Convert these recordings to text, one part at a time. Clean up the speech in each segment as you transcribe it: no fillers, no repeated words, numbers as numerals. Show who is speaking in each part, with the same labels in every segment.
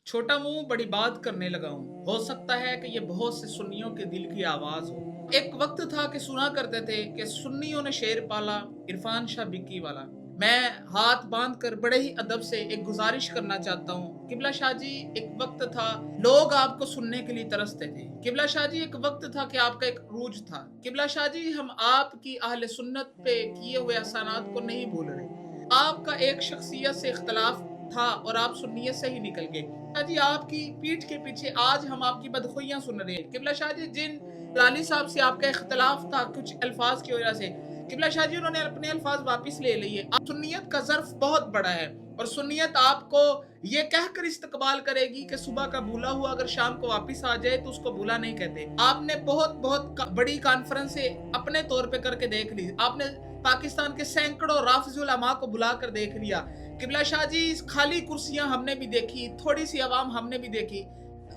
Speaker 1: छोटा मुंह बड़ी बात करने लगा हूँ। हो सकता है कि ये बहुत से सुन्नियों के दिल की आवाज हो। एक वक्त था कि सुना करते थे कि सुन्नियों ने शेर पाला, इरफान शाह बिक्की वाला। मैं हाथ बांध कर बड़े ही अदब से एक गुजारिश करना चाहता हूँ। किबला शाह जी, एक वक्त था लोग आपको सुनने के लिए तरसते थे। किबला शाह जी, एक वक्त था कि आपका एक रूज था। किबला शाह जी, हम आपकी अहले सुन्नत पे किए हुए एहसानात को नहीं भूल रहे। आपका एक शख्सियत से इख्तलाफ था और आप सुन्नियत से ही निकल गए। किबला जी, आपकी पीठ के पीछे आज हम आपकी बदखुइयां सुन रहे हैं। किबला शाह जी, जिन लाली साहब से आपका इख्तलाफ था कुछ अल्फाज की वजह से, किबला शाह जी उन्होंने अपने अल्फाज वापस ले लिए। आप सुन्नियत का ज़र्फ बहुत बड़ा है और सुन्नियत आपको ये कहकर इस्तकबाल करेगी कि सुबह का भूला हुआ अगर शाम को वापस आ जाए तो उसको भूला नहीं कहते। आपने बहुत बहुत बड़ी कॉन्फ्रेंस अपने तौर पे करके देख ली। आपने पाकिस्तान के सैकड़ों राफिजुल अमा को बुलाकर देख लिया। किबला शाह जी, खाली कुर्सियां हमने भी देखी, थोड़ी सी आवाम हमने भी देखी।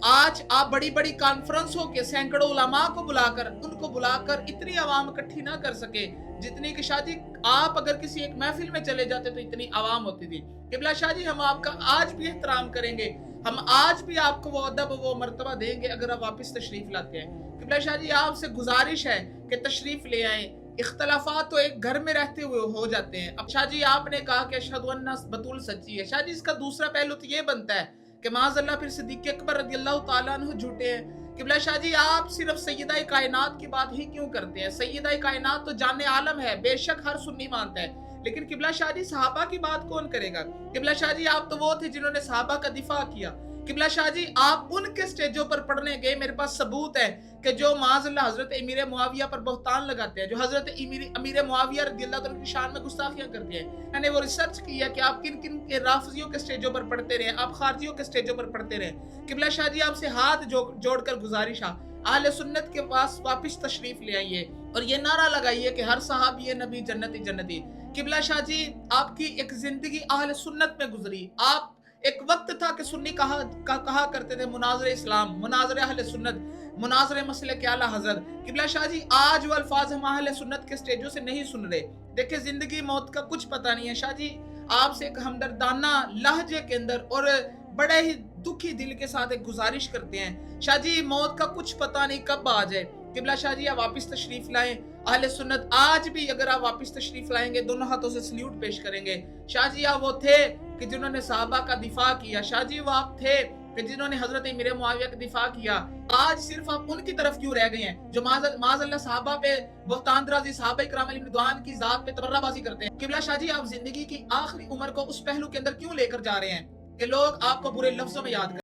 Speaker 1: आज आप बड़ी बड़ी कॉन्फ्रेंसों के सैकड़ों उलमा को बुलाकर उनको बुलाकर इतनी आवाम इकट्ठी ना कर सके जितनी कि शाह जी आप अगर किसी एक महफिल में चले जाते तो इतनी आवाम होती थी। किबला शाह जी, हम आपका आज भी एहतराम करेंगे, हम आज भी आपको वो अदब वो मर्तबा देंगे अगर आप वापस तशरीफ लाते हैं। किबला शाह जी, आपसे गुजारिश है कि तशरीफ ले आए। इख्तलाफात तो एक घर में रहते हुए हो जाते हैं। अब शाह जी, आपने कहा कि अशहदु अन्ना बतूल सच्ची है। शाह जी, इसका दूसरा पहलू तो ये बनता है कि माज़अल्लाह फिर सिद्दीक़ अकबर रज़ियल्लाहु ताला अन्हु झूठे हैं। किबला शाह जी, आप सिर्फ सैयदा कायनात की बात ही क्यों करते हैं? सैयदा कायनात तो जाने आलम है, बेशक हर सुन्नी मानता है, लेकिन किबला शाह जी सहाबा की बात कौन करेगा? किबला शाह जी, आप तो वो थे जिन्होंने सहाबा का दिफा किया। किबला शाह जी, आप उनके स्टेजों पर पढ़ने गए, मेरे पास सबूत है कि जो माज़अल्लाह हजरत अमीर मुआविया पर बहतान लगाते हैं, जो हजरत अमीर मुआविया रज़ियल्लाहु अन्हु की शान में गुस्ताखियां करते हैं। मैंने वो रिसर्च किया कि आप किन किन के राफिजियों के स्टेजों पर पढ़ते रहे, आप खारजियों के स्टेजों पर पढ़ते रहे। किबला शाह जी, आपसे हाथ जोड़कर गुजारिश है, आले सुन्नत के पास वापस तशरीफ ले आइए और ये नारा लगाइए कि हर सहाबी नबी जन्नती जन्नती। किबला शाह जी, आपकी एक जिंदगी अहले सुन्नत में गुजरी। आप एक वक्त था कि सुन्नी कहा करते थे मुनाज़रे इस्लाम, मुनाज़रे अहले सुन्नत, मुनाज़रे मसले के आला हज़रत। किबला शाह जी, आज वो अल्फाज हम अहले सुन्नत के स्टेजों से नहीं सुन रहे। देखिए, जिंदगी मौत का कुछ पता नहीं है। शाह जी, आपसे एक हमदर्दाना लहजे के अंदर और बड़े ही दुखी दिल के साथ एक गुजारिश करते हैं। शाह जी, मौत का कुछ पता नहीं कब आ जाए। किबला शाह जी, आप वापस तशरीफ लाएं। अहले सुन्नत आज भी अगर आप वापस तशरीफ लाएंगे दोनों हाथों से सल्यूट पेश करेंगे। शाह जी, आप वो थे कि जिन्होंने सहाबा का दिफा किया। शाह जी, वो आप थे कि जिन्होंने हजरत अमीर मुआविया का दिफा किया। आज सिर्फ आप उनकी तरफ क्यों रह गए हैं जो माज़अल्लाह सहाबा पे बहतान दराजी, सहाबा इकराम अलैहिम रिदवान की जात पे तबर्राबाजी करते हैं? किबला शाह जी, आप जिंदगी की आखिरी उम्र को उस पहलू के अंदर क्यों लेकर जा रहे हैं कि लोग आपको बुरे लफ्जों में याद करें?